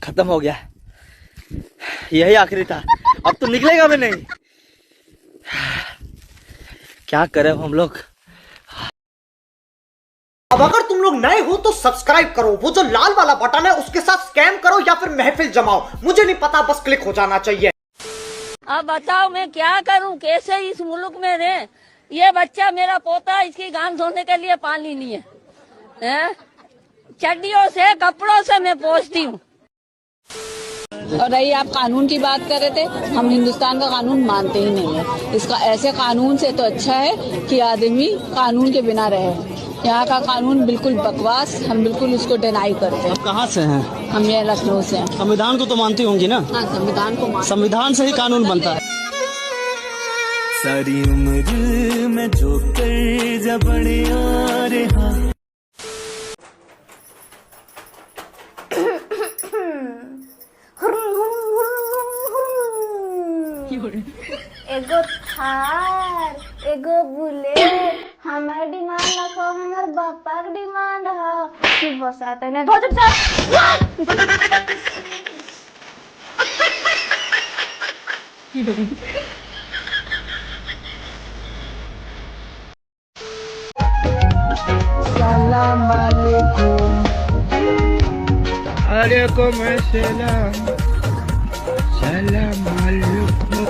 खत्म हो गया, यही आखिरी था, अब तो निकलेगा भी नहीं। क्या करें हम लोग। अब अगर तुम लोग नए हो तो सब्सक्राइब करो, वो जो लाल वाला बटन है उसके साथ स्कैम करो या फिर महफिल जमाओ, मुझे नहीं पता, बस क्लिक हो जाना चाहिए। अब बताओ मैं क्या करूं, कैसे इस मुल्क में रहे। ये बच्चा मेरा पोता, इसकी गान धोने के लिए पानी नहीं है? चड्डियों से कपड़ों से मैं पोंछती हूँ। और रही आप कानून की बात कर रहे थे, हम हिंदुस्तान का कानून मानते ही नहीं है। इसका ऐसे कानून से तो अच्छा है कि आदमी कानून के बिना रहे। यहाँ का कानून बिल्कुल बकवास, हम बिल्कुल उसको डिनाई करते हैं। आप कहाँ से हैं? हम ये लखनऊ से हैं। संविधान को तो मानती होंगी ना? हाँ, संविधान को संविधान से ही कानून बनता है। सारी उम्र में जो कर जब बड़े आ रहा। एगो थार, एगो बुलेट, हमार डिमांड ना को हमार बापा के डिमांड है कि बस आते ने धो सलाम अलैकुम, अलैकुम अस्सलाम, सलाम अलैकुम,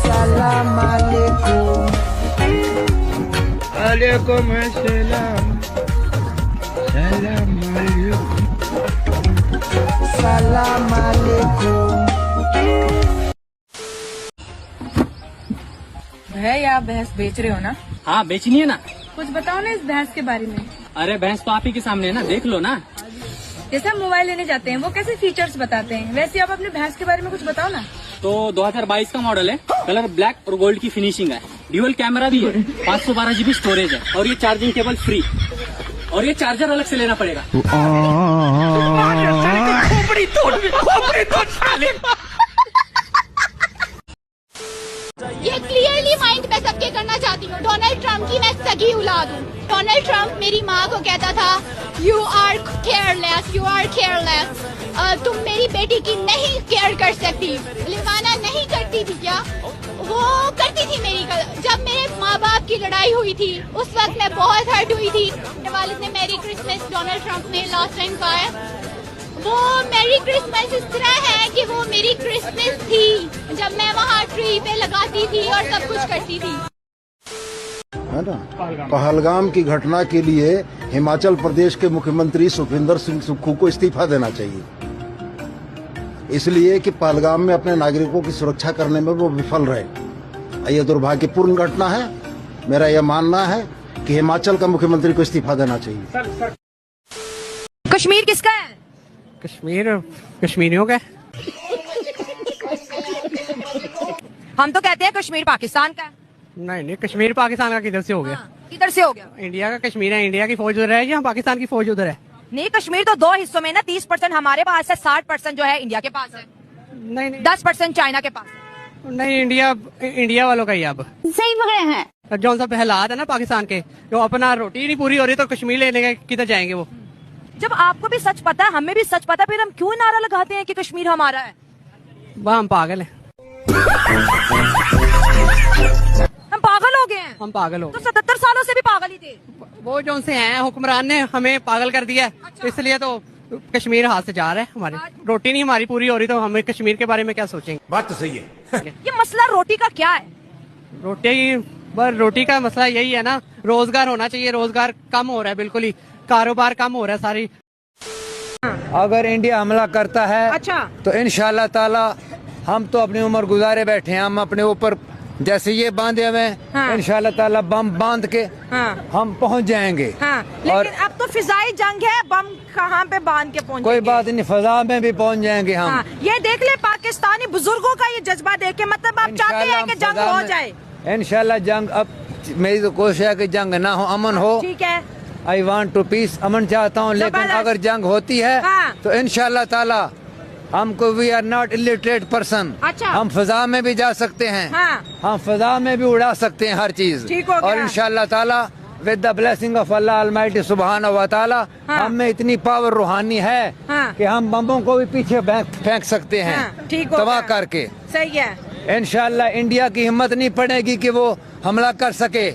सलाम अलैकुम, अलैकुम अस्सलाम, सलाम अलैकुम, सलाम अलैकुम। भैया, आप भैंस बेच रहे हो ना? हाँ, बेचनी है ना। कुछ बताओ ना इस भैंस के बारे में। अरे भैंस तो आप ही के सामने है ना, देख लो ना। जैसे हम मोबाइल लेने जाते हैं वो कैसे फीचर्स बताते हैं, वैसे आप अपने भैंस के बारे में कुछ बताओ ना। तो 2022 का मॉडल है, कलर ब्लैक और गोल्ड की फिनिशिंग है, ड्यूअल कैमरा भी है, 512 GB स्टोरेज है और ये चार्जिंग केबल फ्री, और ये चार्जर अलग से लेना पड़ेगा। ये क्लियरली माइंड मैं सबके करना चाहती हूँ, डोनाल्ड ट्रम्प की मैं सगी औलाद हूँ। डोनाल्ड ट्रम्प मेरी माँ को कहता था you are careless, you are careless, तुम मेरी बेटी की नहीं केयर कर सकती। लिवाना नहीं करती थी क्या? वो करती थी मेरी। जब मेरे माँ बाप की लड़ाई हुई थी उस वक्त मैं बहुत हर्ट हुई थी। मेरे वालिद ने मैरी क्रिसमस डोनाल्ड ट्रम्प ने लास्ट टाइम कहा है, वो मैरी क्रिसमस इस तरह है कि वो मेरी क्रिसमस थी जब मैं वहाँ ट्री पे लगाती थी और सब कुछ करती थी। है ना, पहलगाम की घटना के लिए हिमाचल प्रदेश के मुख्यमंत्री सुखविंदर सिंह सुक्खू को इस्तीफा देना चाहिए, इसलिए कि पहलगाम में अपने नागरिकों की सुरक्षा करने में वो विफल रहे। ये दुर्भाग्यपूर्ण घटना है। मेरा यह मानना है कि हिमाचल का मुख्यमंत्री को इस्तीफा देना चाहिए। कश्मीर किसका है? कश्मीर कश्मीरियों का। हम तो कहते हैं कश्मीर पाकिस्तान का है। नहीं, कश्मीर पाकिस्तान का किधर से हो गया? किधर से हो गया? इंडिया का कश्मीर है, इंडिया की फौज उधर है या पाकिस्तान की फौज उधर है? नहीं, कश्मीर तो दो हिस्सों में ना, 30% हमारे पास है, 60% जो है इंडिया के पास है, नहीं 10% चाइना के पास है। नहीं, इंडिया वालों का ही अब सही पकड़े हैं। जो सब हालात है ना पाकिस्तान के, जो अपना रोटी नहीं पूरी हो रही तो कश्मीर लेने के किधर जाएंगे वो? जब आपको भी सच पता है, हमें भी सच पता है, फिर हम क्यों नारा लगाते हैं कि कश्मीर हमारा है? वह हम पागल हैं। हम पागल हो गए हैं। हम पागल हो तो 77 सालों से भी पागल ही थे। वो जो उनसे हैं हुक्मरान ने हमें पागल कर दिया, अच्छा। इसलिए तो कश्मीर हाथ से जा रहा है। हमारी रोटी नहीं हमारी पूरी हो रही तो हमें कश्मीर के बारे में क्या सोचेंगे? बात तो सही है। ये मसला रोटी का क्या है? रोटी का मसला यही है ना, रोजगार होना चाहिए। रोजगार कम हो रहा है, बिल्कुल ही कारोबार कम हो रहा है सारी। अगर इंडिया हमला करता है अच्छा, तो इंशाल्लाह ताला हम तो अपनी उम्र गुजारे बैठे हैं, हम अपने ऊपर जैसे ये बांधे हुए हाँ। इंशाल्लाह ताला बम बांध के हाँ। हम पहुंच जाएंगे। हाँ। लेकिन और अब तो फिजाई जंग है, बम कहाँ पे बांध के पहुंचेंगे? कोई बात नहीं, फजा में भी पहुंच जाएंगे हम। हाँ। ये देख ले पाकिस्तानी बुजुर्गों का ये जज्बा देख के, मतलब आप चाहते हैं कि जंग हो जाए? इंशाल्लाह जंग, अब मेरी तो कोशिश है कि जंग ना हो, अमन हो। ठीक है, आई वांट टू पीस, अमन चाहता हूँ, लेकिन अगर जंग होती है हाँ। तो इंशाल्लाह ताला हमको, we are not illiterate person, अच्छा। हम फजा में भी जा सकते हैं, हाँ। हम फजा में भी उड़ा सकते हैं हर चीज, ठीक हो गया। और इंशाल्लाह ताला with the blessing of Allah Almighty सुबहान व तआला, हम में इतनी पावर रूहानी है कि हम बम्बों को भी पीछे फेंक सकते हैं, तबाह करके। सही है। इंशाल्लाह इंडिया की हिम्मत नहीं पड़ेगी कि वो हमला कर सके।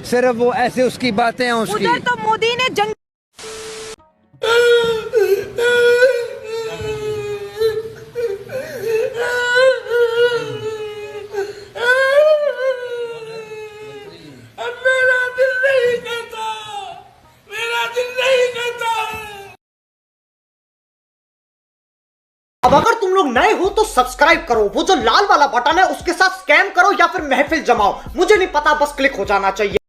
सिर्फ वो ऐसे उसकी बातें हैं उसकी। उधर तो मोदी ने जंग अब अगर तुम लोग नए हो तो सब्सक्राइब करो, वो जो लाल वाला बटन है उसके साथ स्कैम करो या फिर महफिल जमाओ, मुझे नहीं पता, बस क्लिक हो जाना चाहिए।